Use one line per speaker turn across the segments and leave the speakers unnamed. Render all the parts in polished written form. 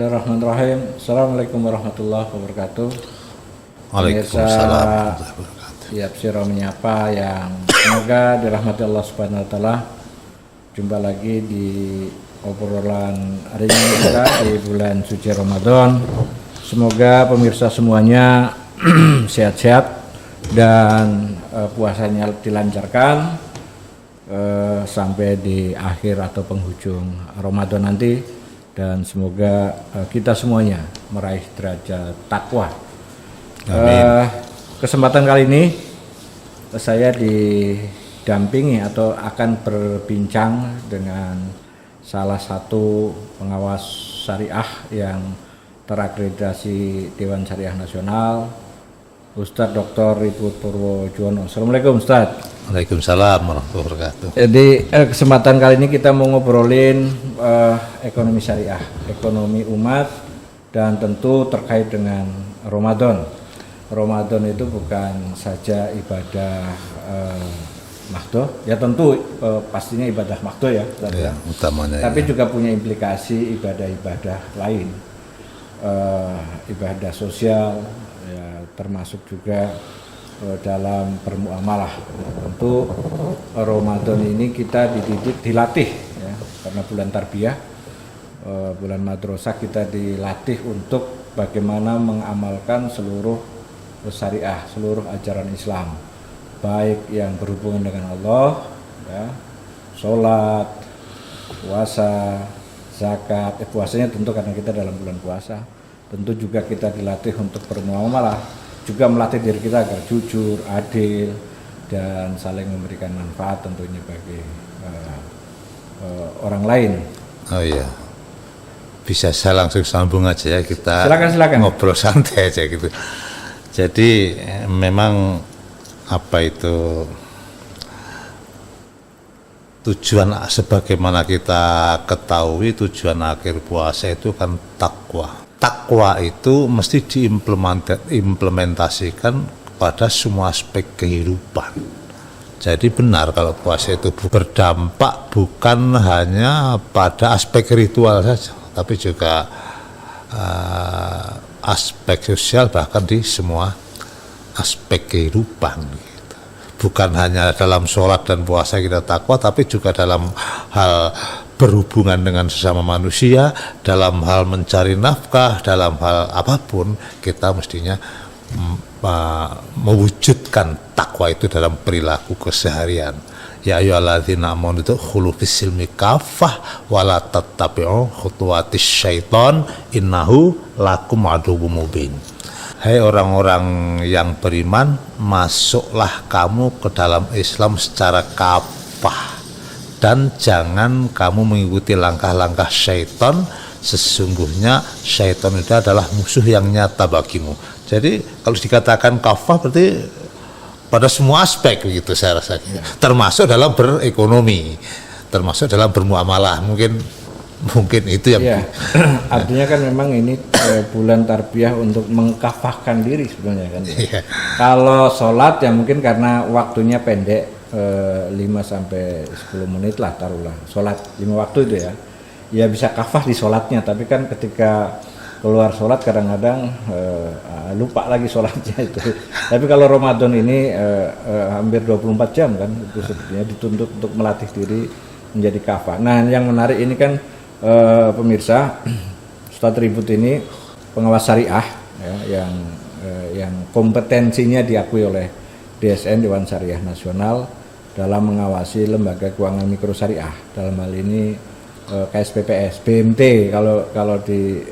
Bismillahirrahmanirrahim. Assalamualaikum warahmatullahi wabarakatuh.
Waalaikumsalam warahmatullahi wabarakatuh.
Siap siro menyapa yang semoga dirahmati Allah Subhanahu wa taala. Jumpa lagi di obrolan hari ini kita di bulan suci Ramadan. Semoga pemirsa semuanya sehat-sehat dan puasanya dilancarkan sampai di akhir atau penghujung Ramadan nanti. Dan semoga kita semuanya meraih derajat takwa. Kesempatan kali ini saya didampingi atau akan berbincang dengan salah satu pengawas syariah yang terakreditasi Dewan Syariah Nasional, Ustadz Dr. Ribut Purwojuwono. Assalamualaikum Ustadz.
Waalaikumsalam warahmatullahi wabarakatuh.
Jadi kesempatan kali ini kita mau ngobrolin ekonomi syariah, ekonomi umat, dan tentu terkait dengan Ramadan. Ramadan itu bukan saja ibadah mahdoh, ya tentu pastinya ibadah mahdoh ya,
utamanya.
Tapi
ya,
juga punya implikasi ibadah-ibadah lain, ibadah sosial, ya, termasuk juga dalam bermuamalah. Tentu Ramadan ini kita dilatih ya, karena bulan tarbiyah, bulan madrasah, kita dilatih untuk bagaimana mengamalkan seluruh syariah, seluruh ajaran Islam, baik yang berhubungan dengan Allah ya, sholat, puasa, zakat. Puasanya tentu karena kita dalam bulan puasa. Tentu juga kita dilatih untuk bermuamalah, juga melatih diri kita agar jujur, adil, dan saling memberikan manfaat tentunya bagi orang lain.
Oh iya, bisa saya langsung sambung aja ya, kita
silakan.
Ngobrol santai aja gitu. Jadi memang apa itu tujuan, sebagaimana kita ketahui, tujuan akhir puasa itu kan takwa. Takwa itu mesti diimplementasikan pada semua aspek kehidupan. Jadi benar kalau puasa itu berdampak bukan hanya pada aspek ritual saja, tapi juga aspek sosial, bahkan di semua aspek kehidupan gitu. Bukan hanya dalam sholat dan puasa kita takwa, tapi juga dalam hal berhubungan dengan sesama manusia, dalam hal mencari nafkah, dalam hal apapun kita mestinya mewujudkan takwa itu dalam perilaku keseharian. Ya ayyuhalladzina amanu udkhulu fis-silmi kaffah wa la tattabi'u khutuwatis syaiton innahu lakum aduwwum mubin. Hai orang-orang yang beriman, masuklah kamu ke dalam Islam secara kafah, dan jangan kamu mengikuti langkah-langkah syaitan. Sesungguhnya syaitan itu adalah musuh yang nyata bagimu. Jadi kalau dikatakan kafah berarti pada semua aspek begitu saya rasa, termasuk dalam berekonomi, termasuk dalam bermuamalah. Mungkin itu yang
ya, artinya kan memang ini bulan tarbiyah untuk mengkafahkan diri sebenarnya kan ya.
Yeah.
Kalau sholat ya mungkin karena waktunya pendek, 5 sampai 10 menit lah taruhlah sholat 5 waktu itu ya. Ya bisa kafah di sholatnya, tapi kan ketika keluar sholat kadang-kadang lupa lagi sholatnya itu. Tapi kalau Ramadan ini hampir 24 jam kan, itu sebetulnya dituntut untuk melatih diri menjadi kafah. Nah yang menarik ini kan pemirsa, Ustadz Ribut ini pengawas syariah ya, yang kompetensinya diakui oleh DSN Dewan Syariah Nasional dalam mengawasi lembaga keuangan mikro syariah, dalam hal ini KSPPS, BMT kalau di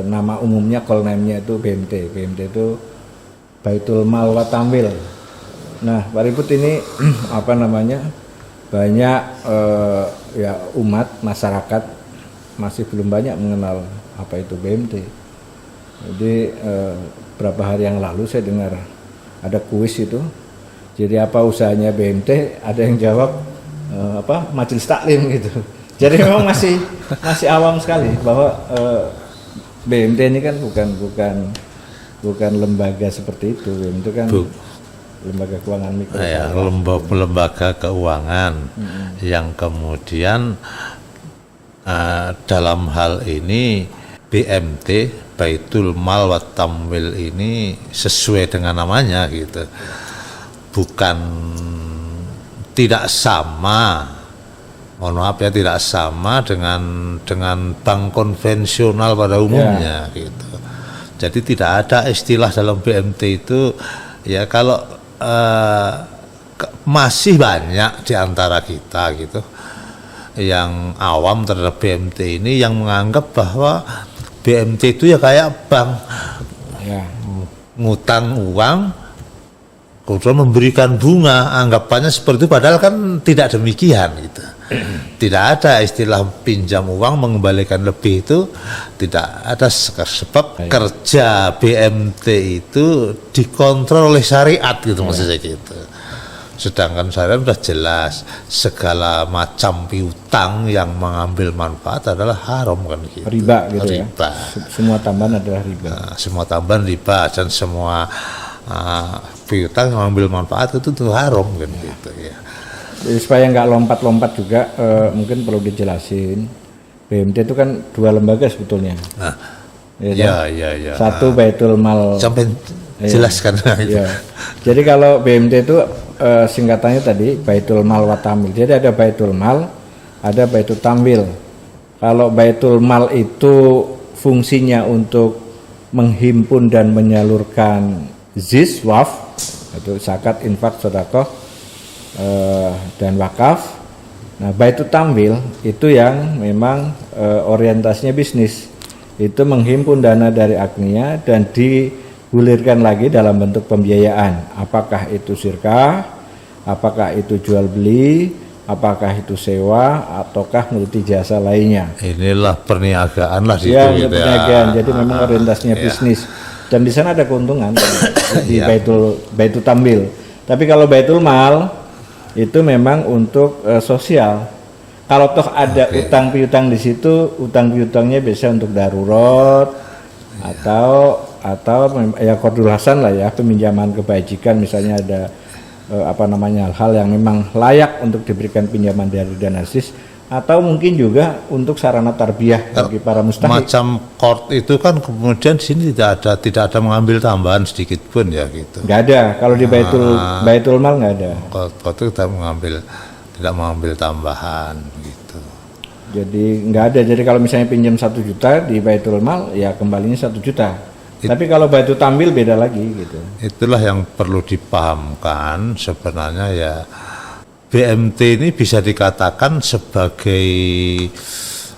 nama umumnya, call name-nya itu BMT. BMT itu Baitul Mal wa Tamwil. Nah, Pak Ribut ini apa namanya, banyak ya umat masyarakat masih belum banyak mengenal apa itu BMT. Jadi beberapa hari yang lalu saya dengar ada kuis itu. Jadi apa usahanya BMT? Ada yang jawab majelis taklim gitu. Jadi memang masih awam sekali bahwa BMT ini kan bukan lembaga seperti itu. BMT kan lembaga keuangan mikro.
Ya, lembaga keuangan yang kemudian dalam hal ini BMT Baitul Mal wa Tamwil ini sesuai dengan namanya gitu. Bukan tidak sama, mohon maaf ya, tidak sama dengan bank konvensional pada umumnya gitu. Jadi tidak ada istilah dalam BMT itu ya, kalau masih banyak di antara kita gitu yang awam terhadap BMT ini yang menganggap bahwa BMT itu ya kayak bank, ngutang uang kemudian memberikan bunga, anggapannya seperti itu, padahal kan tidak demikian gitu. Tidak ada istilah pinjam uang mengembalikan lebih, itu tidak ada, sebab kerja BMT itu dikontrol oleh syariat gitu, maksud saya gitu. Sedangkan syariat sudah jelas segala macam piutang yang mengambil manfaat adalah haram kan gitu.
Riba gitu
riba.
Ya. Semua tambahan adalah riba.
Nah, semua tambahan riba dan semua piutang yang mengambil manfaat itu tuh haram kan gitu ya.
Jadi supaya nggak lompat-lompat juga mungkin perlu dijelasin. BMT itu kan dua lembaga sebetulnya.
Nah,
ya. Satu Baitul Mal.
Sampai jelaskan itu.
Ya. Jadi kalau BMT itu singkatannya tadi Baitul Mal wa Tamwil. Jadi ada Baitul Mal, ada Baitul Tamwil. Kalau Baitul Mal itu fungsinya untuk menghimpun dan menyalurkan zis, waf, itu zakat, infak, sedekah dan wakaf. Nah, Baitul Tamwil itu yang memang orientasinya bisnis. Itu menghimpun dana dari agnia dan digulirkan lagi dalam bentuk pembiayaan. Apakah itu sirkah, apakah itu jual beli, apakah itu sewa, ataukah multi jasa lainnya.
Inilah perniagaan lah situ
Ya,
gitu
perniagaan. Jadi memang orientasinya bisnis. Dan di sana ada keuntungan di Baitul Tamwil. Tapi kalau Baitul Mal itu memang untuk sosial. Kalau toh ada utang piutang di situ, utang piutangnya biasa untuk darurat atau ya qardul hasan lah ya, peminjaman kebajikan, misalnya ada hal-hal yang memang layak untuk diberikan pinjaman dari dana zis, atau mungkin juga untuk sarana tarbiyah bagi para mustahik.
Macam qard itu kan kemudian di sini tidak ada mengambil tambahan sedikit pun ya gitu.
Nggak ada, kalau di Baitul Mal nggak ada.
Qard itu tidak mengambil tambahan gitu.
Jadi nggak ada. Jadi kalau misalnya pinjam 1 juta di Baitul Mal ya kembalinya 1 juta. Tapi kalau Baitul Tamwil beda lagi gitu.
Itulah yang perlu dipahamkan sebenarnya ya. BMT ini bisa dikatakan sebagai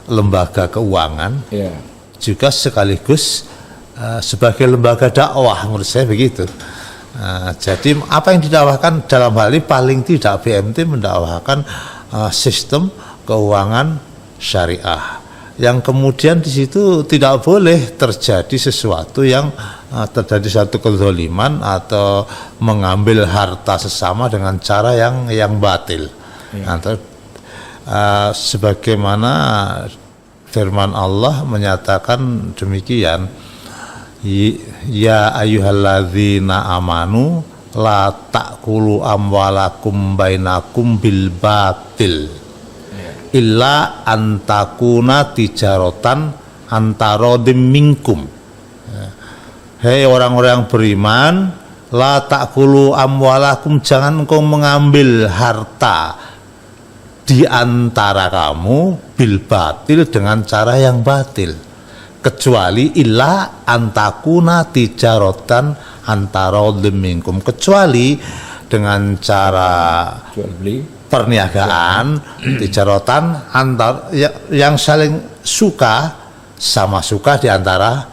lembaga keuangan, juga sekaligus sebagai lembaga dakwah, menurut saya begitu. Jadi apa yang didakwahkan dalam hal ini paling tidak BMT mendakwahkan sistem keuangan syariah, yang kemudian di situ tidak boleh terjadi sesuatu yang terjadi satu kezaliman atau mengambil harta sesama dengan cara yang batil. Atau sebagaimana firman Allah menyatakan demikian, ya ayyuhalladzina amanu la ta'kulu amwalakum bainakum bil batil illa antakuna tijarotan antarodim minkum. Hei orang-orang beriman, la ta'kulu amwalakum, jangan engkau mengambil harta di antara kamu bil batil, dengan cara yang batil, kecuali illa antakuna tijarotan antarodim minkum, kecuali dengan cara
jual beli,
perniagaan, tijarotan antar yang saling suka sama suka di antara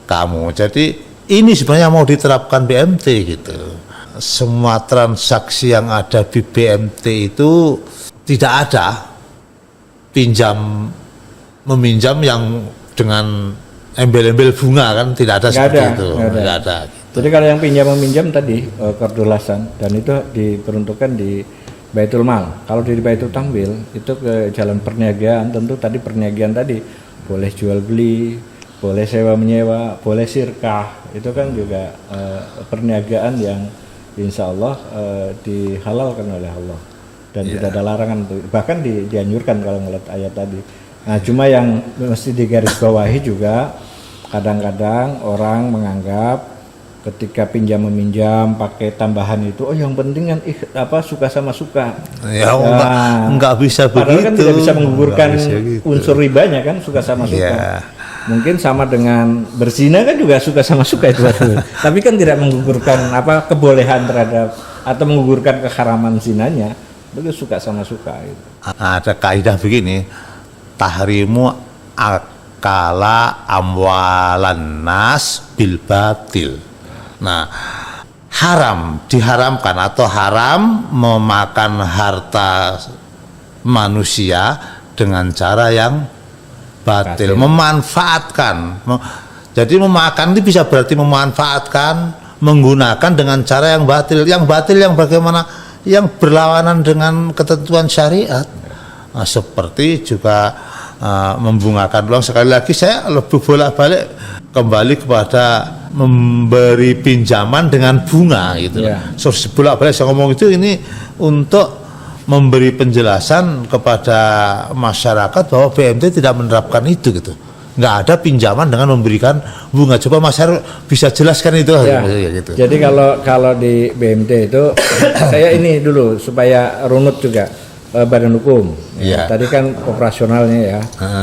kamu. Jadi ini sebenarnya mau diterapkan BMT gitu. Semua transaksi yang ada di BMT itu tidak ada pinjam meminjam yang dengan embel-embel bunga, kan tidak ada seperti itu. Nggak ada.
Jadi kalau yang pinjam meminjam tadi qardul hasan, dan itu diperuntukkan di Baitul Mal. Kalau di Baitul Tamwil itu ke jalan perniagaan, tentu tadi perniagaan tadi boleh jual beli, boleh sewa menyewa, boleh sirkah, itu kan juga perniagaan yang insya Allah dihalalkan oleh Allah dan tidak ada larangan. Bahkan dianjurkan kalau ngeliat ayat tadi, Nah, cuma yang mesti digarisbawahi juga, kadang-kadang orang menganggap ketika pinjam meminjam pakai tambahan itu, oh yang penting kan suka sama suka.
Ya, enggak bisa
padahal
begitu.
Kan tidak bisa menggugurkan unsur ribanya kan, suka sama suka.
Ya.
Mungkin sama dengan berzina kan juga suka sama suka itu. Tapi kan tidak menggugurkan kebolehan terhadap atau menggugurkan keharaman zinanya. Itu suka sama suka itu.
Ada kaidah begini, tahrimu akala amwalan nas bil batil. Nah, diharamkan atau haram memakan harta manusia dengan cara yang batil. Memanfaatkan. Jadi memakan itu bisa berarti memanfaatkan, menggunakan dengan cara yang batil. Yang batil yang bagaimana? Yang berlawanan dengan ketentuan syariat. Nah, seperti juga membungakan uang. Sekali lagi saya lebih bolak-balik kembali kepada memberi pinjaman dengan bunga gitu. So bolak-balik saya ngomong itu ini untuk memberi penjelasan kepada masyarakat bahwa BMT tidak menerapkan itu gitu. Nggak ada pinjaman dengan memberikan bunga. Coba Mas Heru bisa jelaskan itu gitu.
Jadi kalau di BMT itu saya ini dulu supaya runut juga. Badan hukum. Tadi kan operasionalnya ya.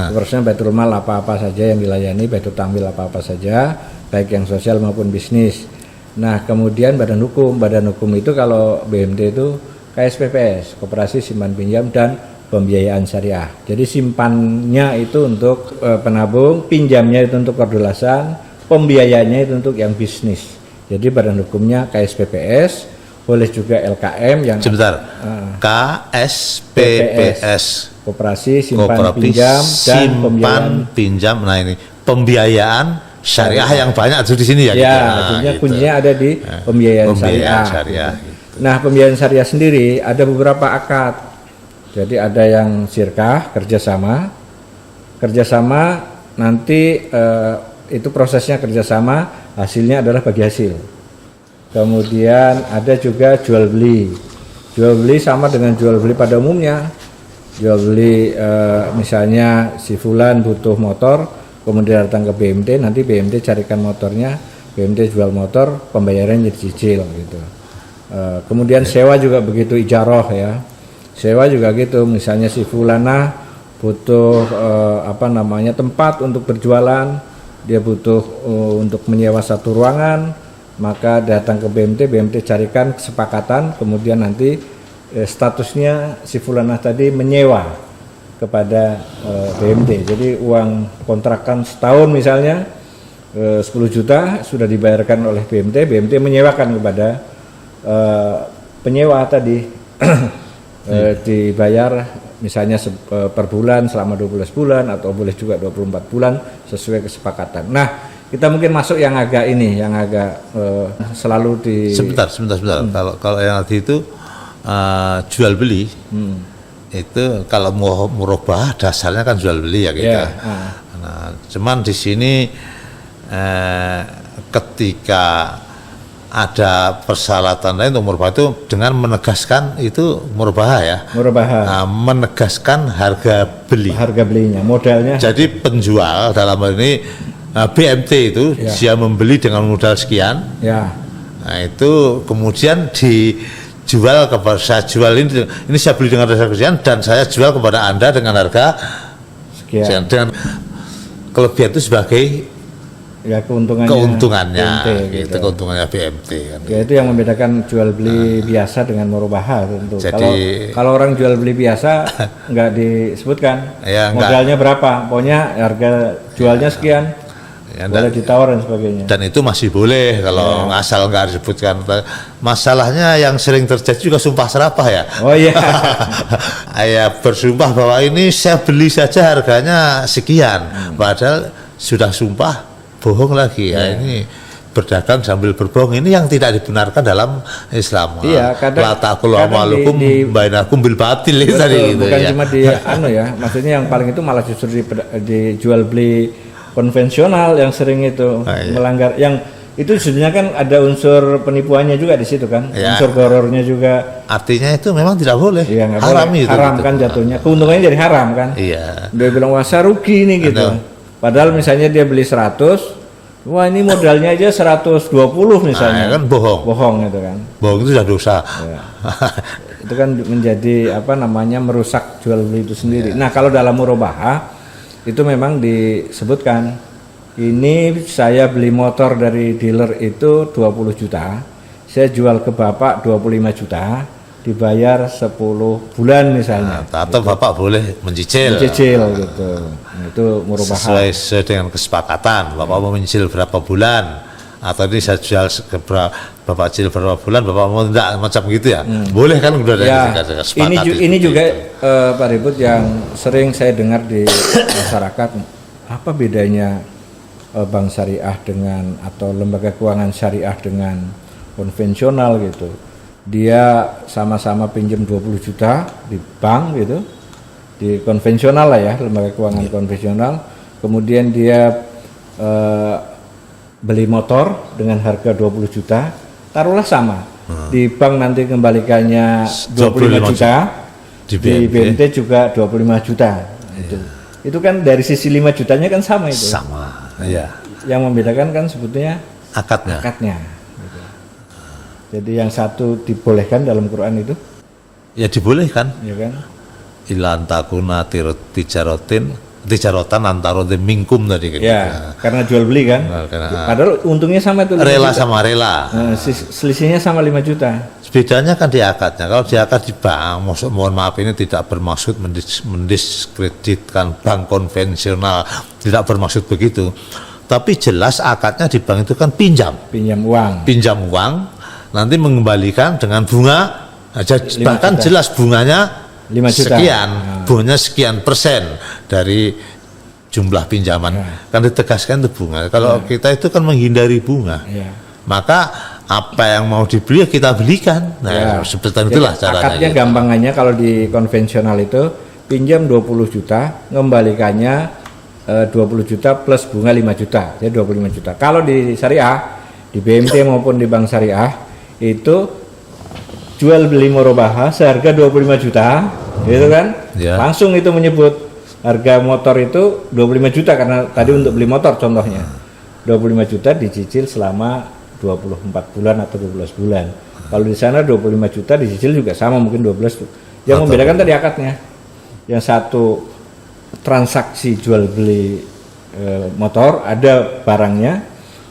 Operasional Baitul Mal apa-apa saja yang dilayani, Baitul Tamwil apa-apa saja, baik yang sosial maupun bisnis. Nah, kemudian badan hukum. Badan hukum itu kalau BMT itu KSPPS, Koperasi Simpan Pinjam dan Pembiayaan Syariah. Jadi simpannya itu untuk penabung, pinjamnya itu untuk kordulasan, pembiayanya itu untuk yang bisnis. Jadi badan hukumnya KSPPS. Boleh juga LKM yang
sebentar. KSPPS
Koperasi Simpan Pinjam dan
Pinjam. Nah, ini pembiayaan syariah yang banyak ada di sini ya.
Kuncinya ada di pembiayaan syariah. Nah, pembiayaan syariah sendiri ada beberapa akad. Jadi ada yang syirkah, kerjasama nanti itu prosesnya kerjasama, hasilnya adalah bagi hasil. Kemudian ada juga jual beli. Jual beli sama dengan jual beli pada umumnya. Jual beli misalnya si fulan butuh motor, kemudian datang ke BMT, nanti BMT carikan motornya, BMT jual motor, pembayaran jadi cicil gitu. Kemudian sewa juga begitu, ijaroh ya. Sewa juga gitu, misalnya si fulana butuh tempat untuk berjualan, dia butuh untuk menyewa satu ruangan, maka datang ke BMT carikan kesepakatan, kemudian nanti statusnya si fulanah tadi menyewa kepada BMT. Jadi uang kontrakan setahun misalnya 10 juta sudah dibayarkan oleh BMT menyewakan kepada penyewa tadi dibayar misalnya per bulan selama 12 bulan atau boleh juga 24 bulan sesuai kesepakatan. Nah, kita mungkin masuk yang agak selalu di
sebentar. Kalau yang tadi itu jual beli itu kalau murabah dasarnya kan jual beli ya kita. Nah, cuman di sini ketika ada persyaratan lain untuk murabah itu dengan menegaskan itu murabah ya. Nah, menegaskan harga belinya, modalnya. Jadi penjual dalam hal ini BMT itu dia membeli dengan modal sekian. Nah, itu kemudian dijual kepada saya jual ini saya beli dengan harga sekian dan saya jual kepada Anda dengan harga sekian. Dengan kelebihan itu sebagai keuntungannya BMT, gitu. Keuntungannya BMT kan.
Ya, itu yang membedakan jual beli biasa dengan murabah tentu. Kalau orang jual beli biasa nggak disebutkan modalnya berapa, pokoknya harga jualnya sekian. Boleh ditawar dan sebagainya. Dan
itu masih boleh kalau asal nggak disebutkan. Masalahnya yang sering terjadi juga sumpah serapah ya.
Oh iya.
Bersumpah bahwa ini saya beli saja harganya sekian, padahal sudah sumpah bohong lagi. Ini berdagang sambil berbohong, ini yang tidak dibenarkan dalam Islam.
Iya,
la taqulu amalukum bainakum bil batil tadi gitu.
Bukan cuma di maksudnya yang paling itu malah justru dijual beli konvensional yang sering itu melanggar, yang Itu sebenarnya kan ada unsur penipuannya juga di situ kan,
Ya.
unsur gorornya juga.
Artinya itu memang tidak boleh.
Iya, nggak
Haram
boleh.
itu.
Haram
gitu.
kan jatuhnya, keuntungannya jadi haram kan.
Iya.
Dia bilang wah saya rugi nih gitu.
Ada.
Padahal misalnya dia beli 100, wah ini modalnya aja 120 misalnya.
Nah, kan bohong.
Bohong itu kan.
Bohong itu sudah dosa.
Ya. Itu kan menjadi apa namanya merusak jual beli itu sendiri. Nah kalau dalam murabahah itu memang disebutkan ini saya beli motor dari dealer itu 20 juta, saya jual ke bapak 25 juta, dibayar 10 bulan misalnya.
Nah, atau Bapak boleh mencicil.
Cicil gitu. Nah, itu murabahah.
Sesuai dengan kesepakatan. Bapak mau mencicil berapa bulan? Atau ini saya jual Bapak cicil berapa bulan, Bapak mau tidak macam gitu ya? Boleh kan udah ada
Ya,
kesepakatan.
ini juga Pak Ribut yang sering saya dengar di masyarakat, apa bedanya bank syariah dengan atau lembaga keuangan syariah dengan konvensional gitu. Dia sama-sama pinjam 20 juta di bank gitu, di konvensional lah ya, lembaga keuangan konvensional. Kemudian dia beli motor dengan harga 20 juta, taruhlah sama. Di bank nanti kembalikannya 25 juta,
Di
di BNT juga 25 juta. Itu kan dari sisi 5 jutanya kan sama itu.
Sama. Iya.
Yang membedakan kan sebetulnya
Akadnya.
akadnya. Gitu. Jadi yang satu dibolehkan dalam Quran itu,
Ya dibolehkan.
ya kan?
Ilan takuna tijarotan antara mingkum tadi kan.
Ya, karena jual beli kan.
Nah, karena-
Padahal untungnya sama itu 5
Rela
juta.
sama rela.
Nah, selisihnya sama 5 juta.
Bedanya kan di akadnya. Kalau di akad di bank, mohon maaf ini tidak bermaksud mendiskreditkan bank konvensional, tidak bermaksud begitu. Tapi jelas akadnya di bank itu kan pinjam
Pinjam uang.
nanti mengembalikan dengan bunga, bahkan
juta.
jelas bunganya
5 juta.
sekian, bunganya sekian persen dari jumlah pinjaman. Kan ditegaskan itu bunga. Kalau kita itu kan menghindari bunga,
Ya.
maka apa yang mau dibeli kita belikan. Nah, seperti itulah
Jadi,
caranya.
akadnya
gitu.
gampangannya kalau di konvensional itu pinjam 20 juta, mengembalikannya 20 juta plus bunga 5 juta, jadi 25 juta. Kalau di syariah, di BMT maupun di bank syariah itu jual beli murabahah seharga 25 juta, gitu kan?
Ya.
Langsung itu menyebut harga motor itu 25 juta karena tadi untuk beli motor contohnya. 25 juta dicicil selama 24 bulan atau 12 bulan. Kalau di sana 25 juta dicicil juga sama mungkin 12. Yang membedakan tadi akadnya. Yang satu transaksi jual beli motor ada barangnya,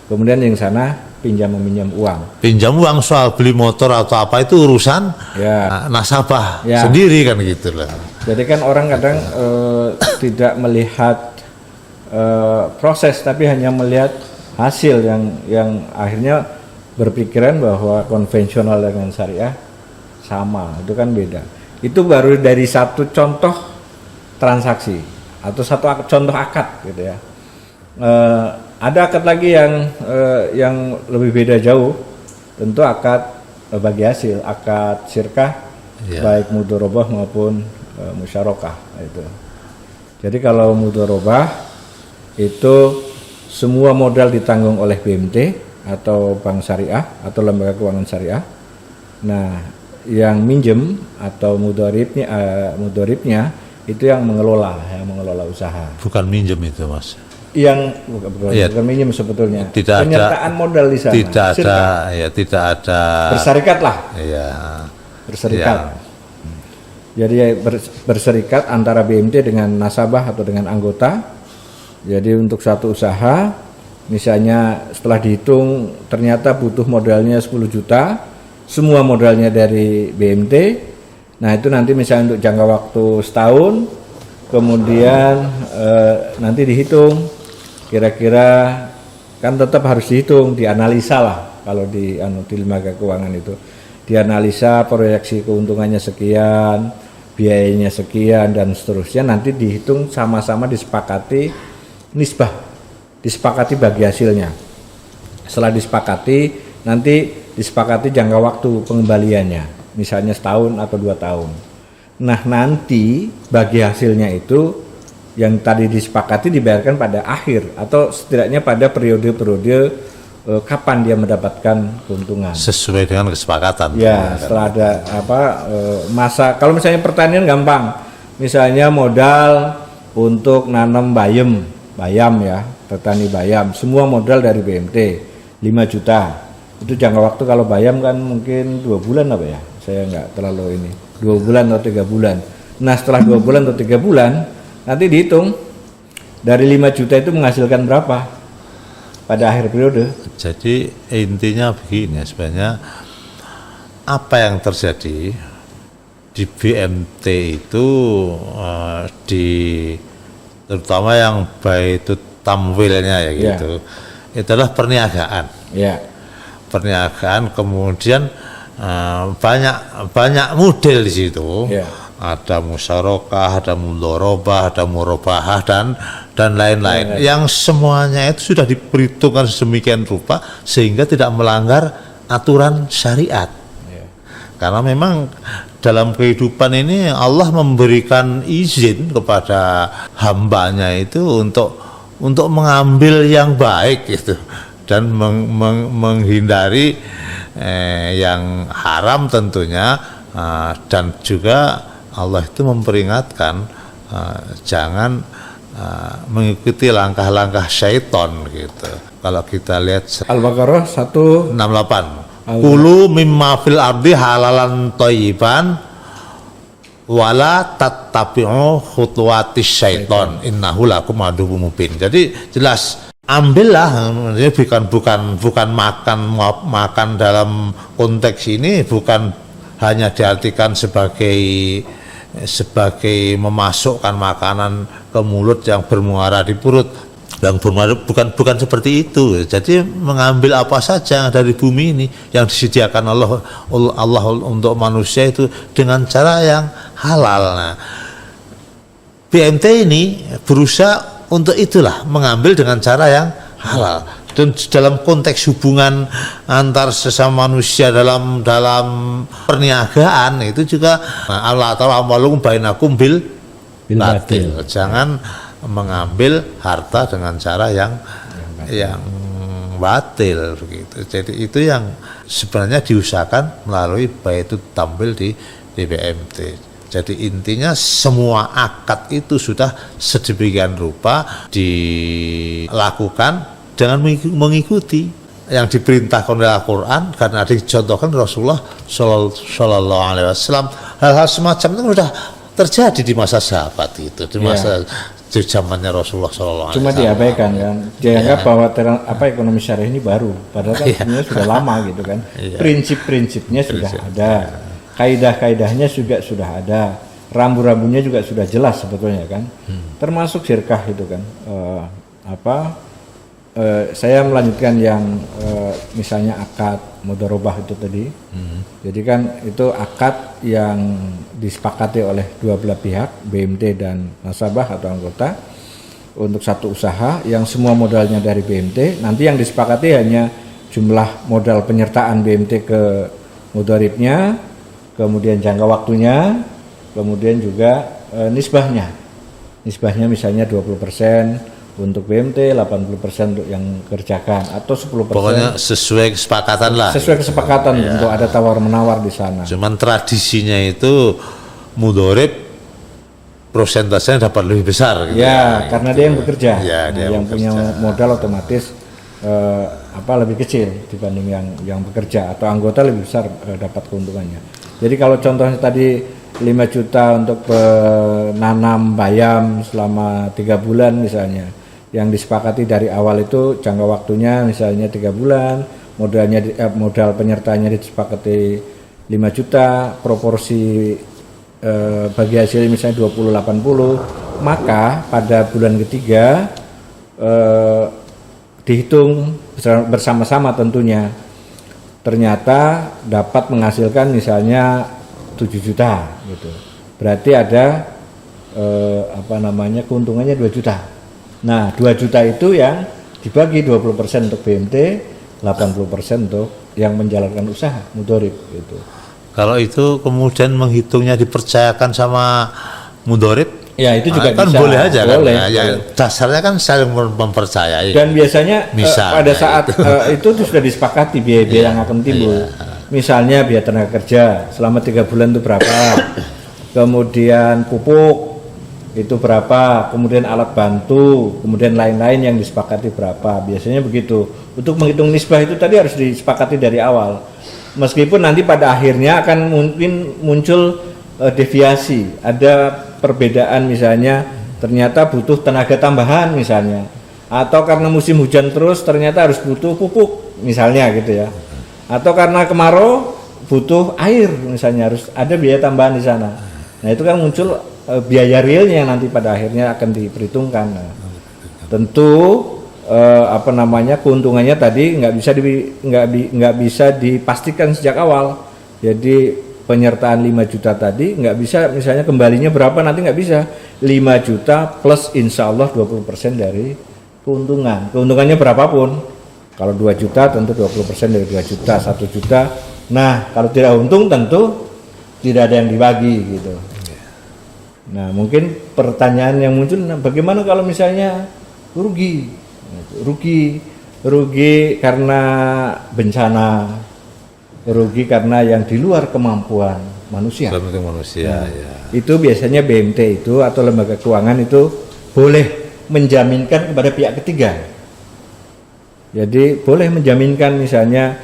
kemudian yang sana pinjam meminjam uang.
Pinjam uang soal beli motor atau apa itu urusan
Ya.
nasabah
Ya.
sendiri kan gitu lah.
Jadi kan orang kadang tidak melihat proses tapi hanya melihat hasil yang akhirnya berpikiran bahwa konvensional dengan syariah sama, itu kan beda. Itu baru dari satu contoh transaksi atau satu contoh akad gitu ya. Ada akad lagi yang lebih beda jauh, tentu akad bagi hasil, akad syirkah,
Ya.
baik mudharabah maupun musyarakah itu. Jadi kalau mudharabah itu semua modal ditanggung oleh BMT atau bank syariah atau lembaga keuangan syariah. Nah, yang minjem atau mudharibnya itu yang mengelola usaha.
Bukan minjem itu, Mas.
Yang
Iya.
bukan minjem sebetulnya.
Tidak
Penyertaan modal di sana.
Tidak ada,
Syirkah.
ya tidak ada.
Berserikat lah.
Ya.
Berserikat.
Ya.
Jadi berserikat antara BMT dengan nasabah atau dengan anggota. Jadi untuk satu usaha, misalnya setelah dihitung ternyata butuh modalnya 10 juta, semua modalnya dari BMT. Nah itu nanti misalnya untuk jangka waktu setahun, kemudian nanti dihitung kira-kira, kan tetap harus dihitung, dianalisa lah kalau di lembaga keuangan itu. Dianalisa proyeksi keuntungannya sekian, biayanya sekian dan seterusnya, nanti dihitung sama-sama disepakati nisbah, disepakati bagi hasilnya. Setelah disepakati, nanti disepakati jangka waktu pengembaliannya, misalnya setahun atau 2 tahun. Nah nanti bagi hasilnya itu yang tadi disepakati dibayarkan pada akhir atau setidaknya pada periode-periode kapan dia mendapatkan keuntungan.
Sesuai dengan kesepakatan.
Ya, setelah ada masa, kalau misalnya pertanian gampang, misalnya modal untuk nanam bayam ya, petani bayam, semua modal dari BMT 5 juta. Itu jangka waktu kalau bayam kan mungkin 2 bulan apa ya, saya nggak terlalu ini, 2 bulan atau 3 bulan. Nah setelah 2 bulan atau 3 bulan, nanti dihitung dari 5 juta itu menghasilkan berapa pada akhir periode.
Jadi intinya begini sebenarnya, apa yang terjadi di BMT itu terutama yang baik itu tamwilnya ya gitu, itulah perniagaan.
Ya.
Perniagaan, kemudian banyak model di situ. Ada musyarakah, ada mudharabah, ada murabahah dan lain-lain, yang semuanya itu sudah diperhitungkan sedemikian rupa sehingga tidak melanggar aturan syariat. Karena memang dalam kehidupan ini Allah memberikan izin kepada hambanya itu untuk mengambil yang baik gitu, dan menghindari yang haram tentunya, dan juga Allah itu memperingatkan jangan mengikuti langkah-langkah syaitan gitu. Kalau kita lihat
Al-Baqarah
168, kulu mimma fil ardi halalan thayyiban wala tattabi'u khutuwatis syaiton innahu lakum aduwwum mubin. Jadi jelas, ambillah, bukan makan dalam konteks ini bukan hanya diartikan sebagai memasukkan makanan ke mulut yang bermuara di perut, yang bermuara, bukan seperti itu. Jadi mengambil apa saja dari bumi ini yang disediakan Allah untuk manusia itu dengan cara yang halal. Nah, BMT ini berusaha untuk itulah, mengambil dengan cara yang halal. Dan dalam konteks hubungan antar sesama manusia dalam perniagaan itu juga Allah Ta'ala amalukum bainakum bil batil. Jangan mengambil harta dengan cara yang batil begitu. Jadi itu yang sebenarnya diusahakan melalui baitul tamwil di BMT. Jadi intinya semua akad itu sudah sedemikian rupa dilakukan dengan mengikuti yang diperintahkan oleh Al-Quran, karena dicontohkan Rasulullah Shallallahu Alaihi Wasallam. Hal-hal semacam itu sudah terjadi di masa sahabat itu, di masa di zamannya Rasulullah Shallallahu Alaihi Wasallam.
Cuma diabaikan kan, dianggap bahwa ekonomi syariah ini baru, padahal kan sebenarnya sudah lama gitu kan. Prinsip-prinsipnya sudah ada, kaidah-kaidahnya juga sudah ada, rambu-rambunya juga sudah jelas sebetulnya kan. Termasuk syirkah itu kan. Saya melanjutkan yang misalnya akad mudharabah itu tadi. Jadi kan itu akad yang disepakati oleh dua belah pihak, BMT dan nasabah atau anggota, untuk satu usaha yang semua modalnya dari BMT. Nanti yang disepakati hanya jumlah modal penyertaan BMT ke mudharibnya, kemudian jangka waktunya, kemudian juga nisbahnya. Nisbahnya misalnya 20% untuk BMT, 80% untuk yang kerjakan, atau 10%.
Pokoknya sesuai kesepakatan lah.
Sesuai kesepakatan untuk ada tawar-menawar di sana.
Cuman tradisinya itu mudharib persentasenya dapat lebih besar gitu.
Ya, karena dia yang bekerja.
Yang
punya modal otomatis lebih kecil dibanding yang bekerja, atau anggota lebih besar dapat keuntungannya. Jadi kalau contohnya tadi 5 juta untuk menanam bayam selama 3 bulan misalnya, yang disepakati dari awal itu jangka waktunya misalnya 3 bulan, modal penyertanya disepakati 5 juta, proporsi bagi hasil misalnya 20-80, maka pada bulan ketiga dihitung bersama-sama tentunya, ternyata dapat menghasilkan misalnya 7 juta gitu. Berarti ada keuntungannya 2 juta. Nah, 2 juta itu yang dibagi 20% untuk BMT, 80% untuk yang menjalankan usaha mudharib gitu.
Kalau itu kemudian menghitungnya dipercayakan sama mudharib,
Ya itu juga
kan
bisa.
boleh aja
boleh,
kan. Ya, dasarnya kan saling mempercayai.
Dan biasanya
Misalnya
pada saat itu tuh sudah disepakati biaya-biaya yang akan timbul. Misalnya biaya tenaga kerja selama 3 bulan itu berapa, kemudian pupuk itu berapa, kemudian alat bantu, kemudian lain-lain yang disepakati berapa. Biasanya begitu. Untuk menghitung nisbah itu tadi harus disepakati dari awal. Meskipun nanti pada akhirnya akan mungkin muncul deviasi, ada perbedaan misalnya ternyata butuh tenaga tambahan misalnya, atau karena musim hujan terus ternyata harus butuh pupuk misalnya gitu ya, atau karena kemarau butuh air misalnya harus ada biaya tambahan di sana. Nah itu kan muncul biaya realnya yang nanti pada akhirnya akan diperhitungkan. Nah, tentu keuntungannya tadi nggak bisa dipastikan sejak awal. Jadi penyertaan 5 juta tadi nggak bisa, misalnya kembalinya berapa nanti nggak bisa. 5 juta plus insya Allah 20% dari keuntungan. Keuntungannya berapapun. Kalau 2 juta tentu 20% dari 2 juta, 1 juta. Nah kalau tidak untung tentu tidak ada yang dibagi gitu. Nah mungkin pertanyaan yang muncul, nah, bagaimana kalau misalnya rugi karena bencana, rugi karena yang di luar kemampuan manusia.
Ya.
Itu biasanya BMT itu atau lembaga keuangan itu boleh menjaminkan kepada pihak ketiga. Jadi boleh menjaminkan misalnya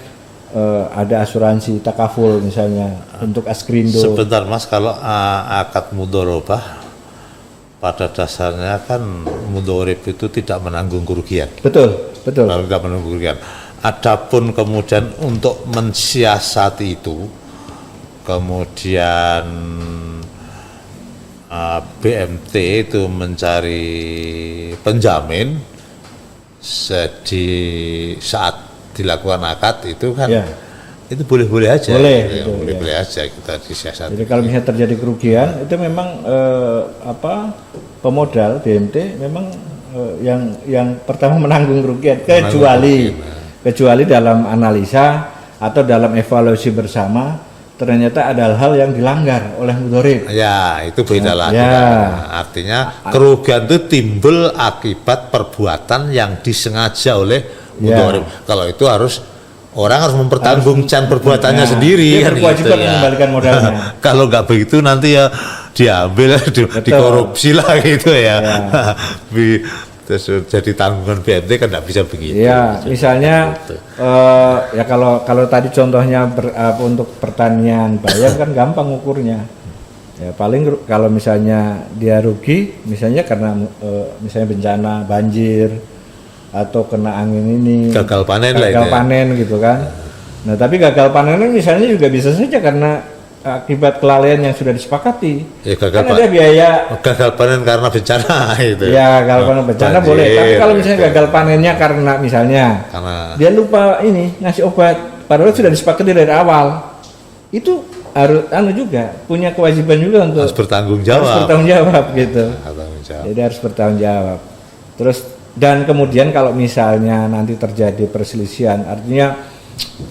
ada asuransi takaful misalnya untuk Askrindo.
Sebentar Mas, kalau akad mudharabah pada dasarnya kan mudharib itu tidak menanggung kerugian.
Betul.
Kalau tidak menanggung kerugian. Adapun kemudian untuk mensiasati itu, kemudian BMT itu mencari penjamin di saat dilakukan akad itu kan
Ya.
itu boleh-boleh aja.
Boleh
aja kita disiasati.
Jadi kalau misalnya terjadi kerugian itu memang pemodal BMT memang yang pertama menanggung kerugian, kecuali dalam analisa atau dalam evaluasi bersama ternyata ada hal-hal yang dilanggar oleh mudharib.
Ya, itu beda lagi.
Ya.
Nah, artinya kerugian itu timbul akibat perbuatan yang disengaja oleh mudharib. Kalau itu orang harus mempertanggungjawabkan perbuatannya sendiri.
Dia berkewajiban
gitu,
mengembalikan modalnya.
Kalau nggak begitu nanti ya diambil, dikorupsi lah gitu ya. Terus jadi tanggungan BMT kan nggak bisa begitu.
Ya, misalnya ya kalau tadi contohnya untuk pertanian bayam kan gampang ukurnya. Ya paling kalau misalnya dia rugi, misalnya karena misalnya bencana banjir atau kena angin ini,
gagal panen
gitu kan. Nah tapi gagal panen misalnya juga bisa saja karena akibat kelalaian yang sudah disepakati.
Ya,
kan ada biaya
gagal panen karena bencana itu.
Ya gagal panen bencana banjir, boleh. Tapi kalau misalnya gagal panennya karena misalnya dia lupa ngasih obat, padahal sudah disepakati dari awal, itu harus juga punya kewajiban juga untuk
harus bertanggung jawab
gitu. Jadi harus bertanggung jawab. Terus dan kemudian kalau misalnya nanti terjadi perselisihan, artinya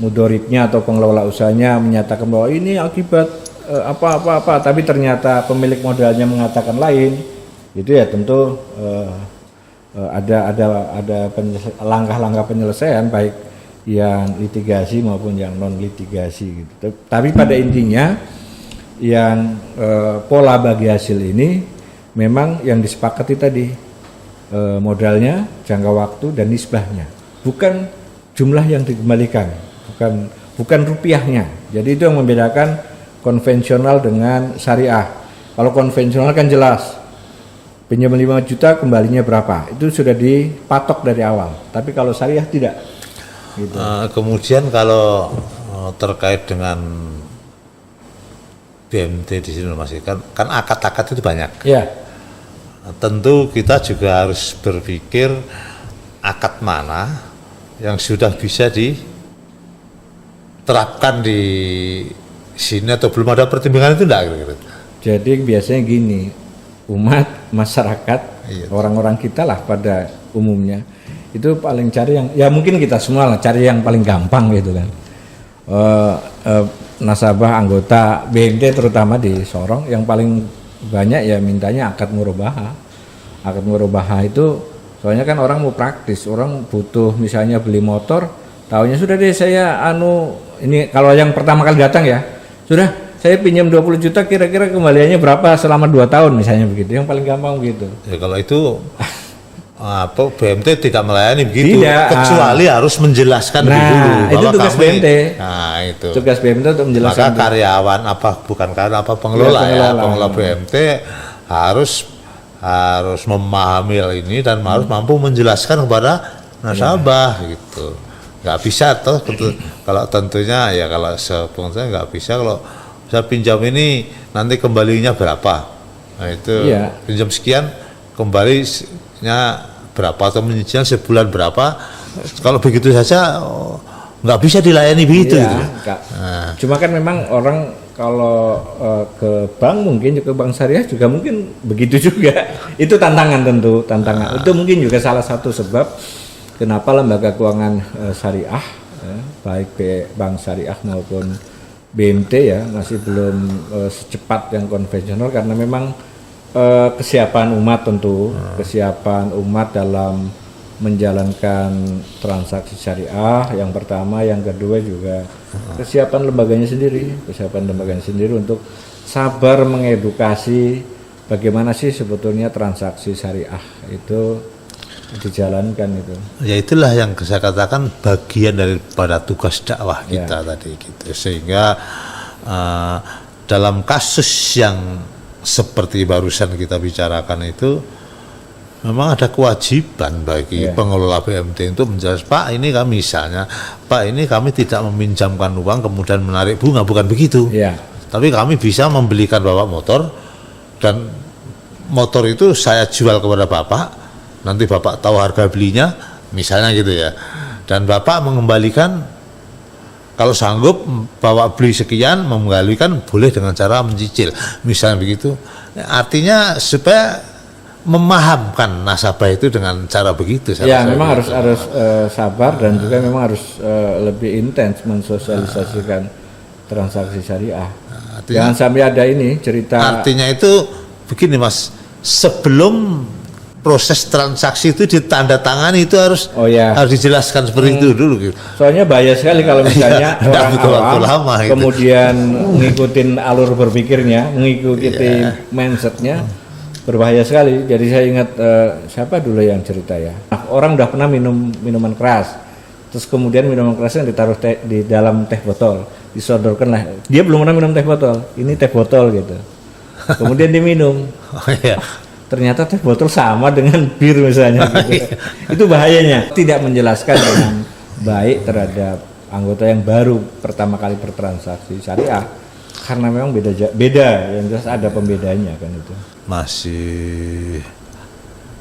mudharibnya atau pengelola usahanya menyatakan bahwa ini akibat apa, tapi ternyata pemilik modalnya mengatakan lain, itu ya tentu ada langkah-langkah penyelesaian baik yang litigasi maupun yang non litigasi gitu. Tapi pada intinya yang pola bagi hasil ini memang yang disepakati tadi modalnya, jangka waktu dan nisbahnya, bukan jumlah yang dikembalikan, bukan rupiahnya. Jadi itu yang membedakan konvensional dengan syariah. Kalau konvensional kan jelas pinjam 5 juta kembalinya berapa, itu sudah dipatok dari awal. Tapi kalau syariah tidak. Gitu.
Kemudian kalau terkait dengan BMT di sini Mas, kan akad-akad itu banyak.
Ya.
Tentu kita juga harus berpikir akad mana yang sudah bisa diterapkan di sini atau belum ada pertimbangan itu enggak gitu.
Jadi biasanya gini, umat masyarakat, orang-orang kita lah pada umumnya itu paling cari yang ya mungkin kita semua lah cari yang paling gampang gitu kan. Nasabah anggota BMT terutama di Sorong yang paling banyak ya mintanya akad murabahah. Akad murabahah itu soalnya kan orang mau praktis, orang butuh misalnya beli motor, tahunya sudah deh saya ini kalau yang pertama kali datang ya, sudah saya pinjam 20 juta kira-kira kembaliannya berapa selama 2 tahun misalnya begitu, yang paling gampang begitu.
Ya kalau itu BMT tidak melayani begitu,
Tidak,
kecuali harus menjelaskan lebih dulu.
Itu tugas BMT.
Nah itu.
Tugas BMT untuk menjelaskan.
Maka karyawan pengelola BMT harus memahami hal ini dan harus mampu menjelaskan kepada nasabah gitu. Nggak bisa kalau tentunya ya kalau sepengetahuan nggak bisa kalau saya pinjam ini nanti kembalinya berapa. Nah itu pinjam sekian kembalinya berapa atau menyicil sebulan berapa, kalau begitu saja nggak bisa dilayani begitu.
Nah. Cuma kan memang orang kalau ke bank mungkin ke bank syariah juga mungkin begitu juga. Itu tantangan tentu, Itu mungkin juga salah satu sebab kenapa lembaga keuangan syariah baik bank syariah maupun BMT ya masih belum secepat yang konvensional, karena memang kesiapan umat tentu, kesiapan umat dalam menjalankan transaksi syariah yang pertama, yang kedua juga kesiapan lembaganya sendiri untuk sabar mengedukasi bagaimana sih sebetulnya transaksi syariah itu dijalankan itu.
Ya itulah yang saya katakan bagian daripada tugas dakwah kita tadi gitu. Sehingga dalam kasus yang seperti barusan kita bicarakan itu memang ada kewajiban bagi pengelola BMT untuk menjelaskan, Pak ini kami misalnya, Pak ini kami tidak meminjamkan uang kemudian menarik bunga, bukan begitu. Tapi kami bisa membelikan Bapak motor dan motor itu saya jual kepada Bapak, nanti Bapak tahu harga belinya misalnya gitu ya, dan Bapak mengembalikan kalau sanggup bawa beli sekian, mengembalikan boleh dengan cara mencicil, misalnya begitu. Artinya supaya memahamkan nasabah itu dengan cara begitu.
Ya, memang harus sabar dan juga memang harus lebih intens mensosialisasikan transaksi syariah. Jangan sampai ada ini cerita.
Artinya itu begini Mas, sebelum proses transaksi itu ditandatangani itu harus dijelaskan seperti itu dulu gitu.
Soalnya bahaya sekali kalau misalnya orang awam
gitu.
Kemudian ngikutin alur berpikirnya, mengikuti mindsetnya, berbahaya sekali. Jadi saya ingat siapa dulu yang cerita ya, orang udah pernah minum minuman keras, terus kemudian minuman kerasnya ditaruh di dalam teh botol, disodorkan lah, dia belum pernah minum teh botol, ini teh botol gitu, kemudian diminum. Ternyata teh botol sama dengan bir misalnya gitu. Itu bahayanya, tidak menjelaskan dengan baik terhadap anggota yang baru pertama kali bertransaksi syariah, karena memang beda yang jelas ada pembedanya kan itu.
Masih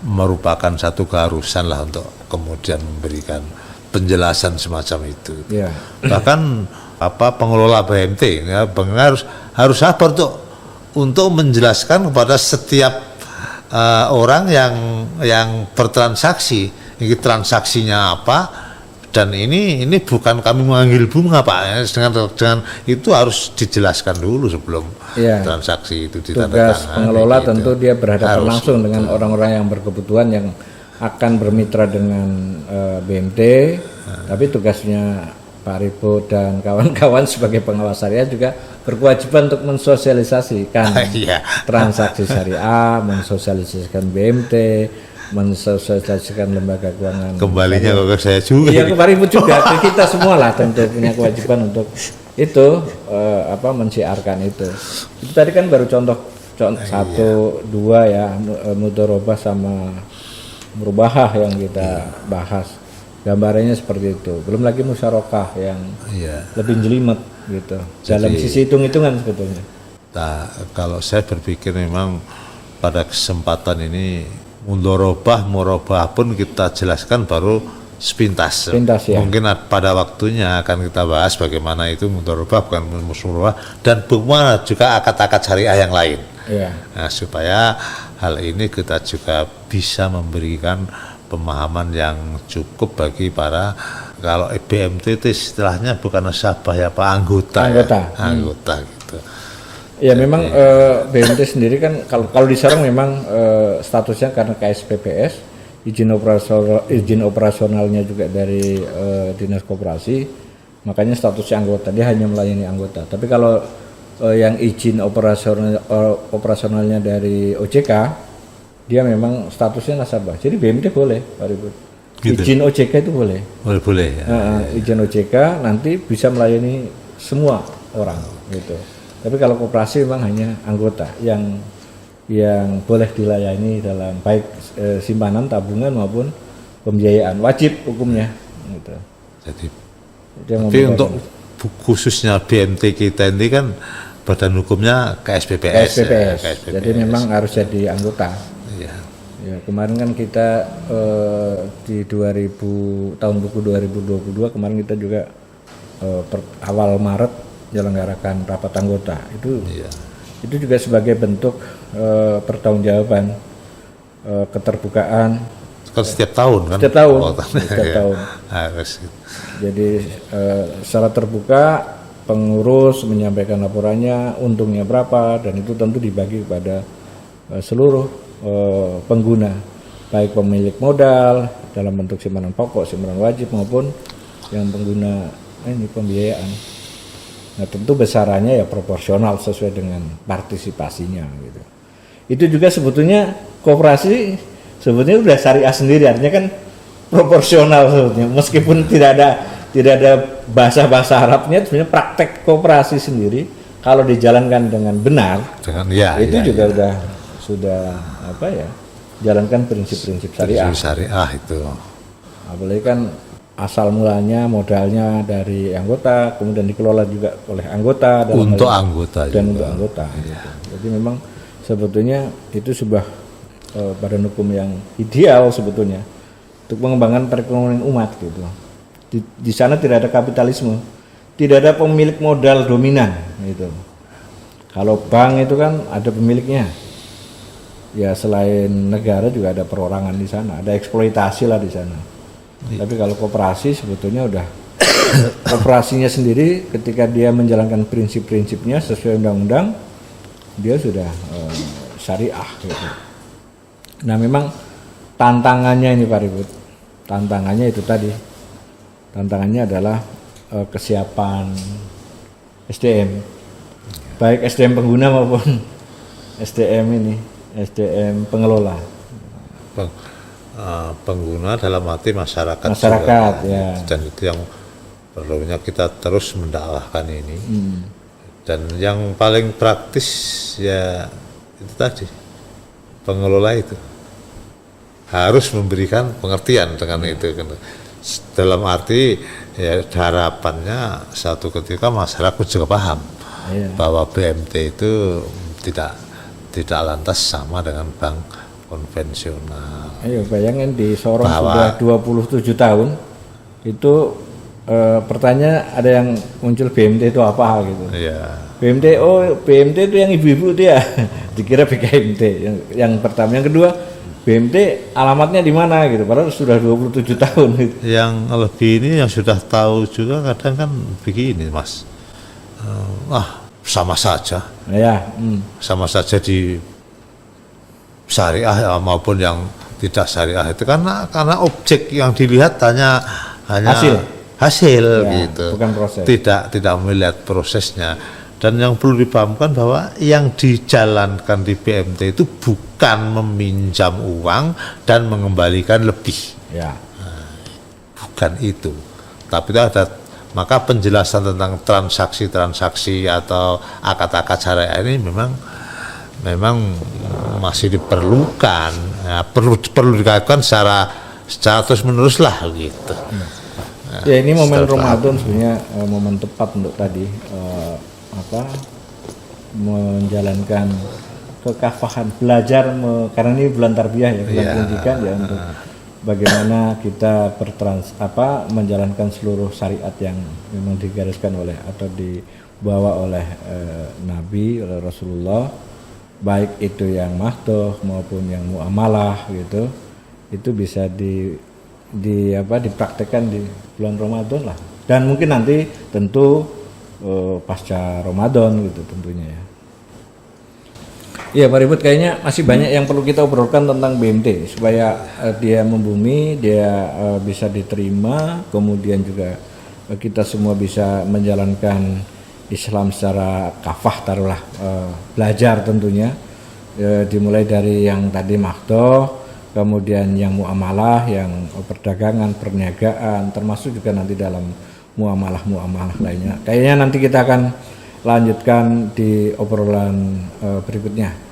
merupakan satu keharusan lah untuk kemudian memberikan penjelasan semacam itu. Bahkan pengelola BMT ya, harus sabar untuk menjelaskan kepada setiap orang yang bertransaksi, ini transaksinya apa, dan ini bukan kami mengambil bunga Pak ya, dengan itu harus dijelaskan dulu sebelum transaksi itu ditandatangani.
Tugas pengelola gitu. Tentu dia berhadapan langsung dengan orang-orang yang berkebutuhan yang akan bermitra dengan BMT, tapi tugasnya Pak Ripo dan kawan-kawan sebagai pengawas syariah juga berkewajiban untuk mensosialisasikan transaksi syariah, mensosialisasikan BMT, mensosialisasikan lembaga keuangan.
Kembalinya ke saya juga.
Iya, ke Pak Ripo juga. Kita semua lah tentu punya kewajiban untuk itu mensiarkan itu. Itu tadi kan baru contoh 1, 2 ya, mudharabah sama murabahah yang kita bahas. Gambarannya seperti itu. Belum lagi musyarakah yang lebih jelimet gitu. Dalam sisi hitung-hitungan sebetulnya.
Nah, kalau saya berpikir memang pada kesempatan ini mudharabah, murabahah pun kita jelaskan baru sepintas ya. Mungkin pada waktunya akan kita bahas bagaimana itu mudharabah bukan murabahah, dan bagaimana juga akad-akad syariah yang lain. Nah, supaya hal ini kita juga bisa memberikan pemahaman yang cukup bagi para, kalau BMT itu istilahnya bukan nasabah ya Pak, anggota gitu.
Ya memang BMT sendiri kan kalau di Serang memang statusnya karena KSPPS, izin operasionalnya juga dari Dinas Koperasi, makanya statusnya anggota, dia hanya melayani anggota. Tapi kalau yang izin operasionalnya dari OJK, dia memang statusnya nasabah. Jadi BMT boleh, Pak Ribut.
Gitu.
Izin OJK itu boleh.
Boleh ya.
Izin OJK nanti bisa melayani semua orang gitu. Tapi kalau koperasi memang hanya anggota yang boleh dilayani dalam baik simpanan, tabungan maupun pembiayaan, wajib hukumnya gitu.
Jadi
Dia
tapi untuk khususnya BMT kita ini kan badan hukumnya KSPPS.
KSPPS.
Ya, KSPPS.
Jadi memang harus jadi anggota.
Iya.
Ya, kemarin kan kita di tahun buku 2022 kemarin kita juga awal Maret menyelenggarakan rapat anggota. Itu juga sebagai bentuk pertanggungjawaban, keterbukaan.
Kan setiap tahun kan?
Setiap tahun.
Setiap
tahun.
Harus.
Jadi secara terbuka pengurus menyampaikan laporannya, untungnya berapa, dan itu tentu dibagi kepada seluruh pengguna, baik pemilik modal dalam bentuk simpanan pokok, simpanan wajib maupun yang pengguna pembiayaan. Nah tentu besarannya ya proporsional sesuai dengan partisipasinya gitu. Itu juga sebetulnya koperasi sebetulnya udah syariah sendiri, artinya kan proporsional sebetulnya, meskipun tidak ada bahasa Arabnya, sebenarnya praktek koperasi sendiri kalau dijalankan dengan benar, juga sudah jalankan prinsip-prinsip syariah.
Syariah itu.
Apalagi kan asal mulanya modalnya dari anggota, kemudian dikelola juga oleh anggota
untuk anggota
dan untuk anggota. Gitu. Jadi memang sebetulnya itu sebuah badan hukum yang ideal sebetulnya untuk mengembangkan perekonomian umat gitu. Di sana tidak ada kapitalisme, tidak ada pemilik modal dominan gitu. Kalau bank itu kan ada pemiliknya. Ya selain negara juga ada perorangan di sana, ada eksploitasi lah di sana. Tapi kalau koperasi sebetulnya udah operasinya sendiri, ketika dia menjalankan prinsip-prinsipnya sesuai undang-undang, dia sudah syariah gitu. Nah memang tantangannya ini Pak Ribut, tantangannya itu tadi, tantangannya adalah kesiapan SDM, baik SDM pengguna maupun SDM pengelola.
Pengguna dalam arti masyarakat
juga, ya.
Dan itu yang perlunya kita terus mendakwahkan ini. Dan yang paling praktis ya itu tadi, pengelola itu harus memberikan pengertian dengan itu. Dalam arti ya harapannya satu ketika masyarakat juga paham bahwa BMT itu tidak lantas sama dengan bank konvensional.
Ayo bayangin di Sorong sudah 27 tahun itu pertanyaan ada yang muncul BMT itu apa gitu.
Iya.
BMT itu yang ibu-ibu itu ya dikira BKMT yang pertama, yang kedua BMT alamatnya di mana gitu, padahal sudah 27 tahun gitu.
Yang lebih ini yang sudah tahu juga kadang kan begini Mas, sama saja
ya,
sama saja di syariah maupun yang tidak syariah itu karena objek yang dilihat hanya hasil ya, gitu,
bukan proses.
Tidak melihat prosesnya. Dan yang perlu dipahamkan bahwa yang dijalankan di BMT itu bukan meminjam uang dan mengembalikan lebih, bukan itu. Tapi itu ada, maka penjelasan tentang transaksi atau akad-akad syariah ini memang masih diperlukan, ya, perlu dikaitkan secara terus menerus lah gitu.
Ya ini momen Ramadan sebenarnya momen tepat untuk tadi menjalankan kekafahan, belajar karena ini bulan tarbiyah ya, bulan pendidikan ya, untuk bagaimana kita menjalankan seluruh syariat yang memang digariskan oleh atau dibawa oleh Nabi, oleh Rasulullah, baik itu yang mahdoh maupun yang muamalah gitu, itu bisa dipraktekkan di bulan Ramadan lah, dan mungkin nanti tentu pasca Ramadan gitu tentunya ya. Iya Pak Ribut, kayaknya masih banyak yang perlu kita obrolkan tentang BMT supaya dia membumi, dia bisa diterima, kemudian juga kita semua bisa menjalankan Islam secara kafah, taruhlah belajar tentunya, dimulai dari yang tadi makdoh, kemudian yang muamalah, yang perdagangan, perniagaan, termasuk juga nanti dalam muamalah lainnya. Kayaknya nanti kita akan lanjutkan di obrolan berikutnya.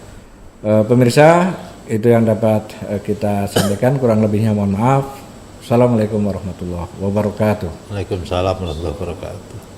Pemirsa, itu yang dapat kita sampaikan, kurang lebihnya mohon maaf. Assalamualaikum warahmatullahi wabarakatuh.
Waalaikumsalam warahmatullahi wabarakatuh.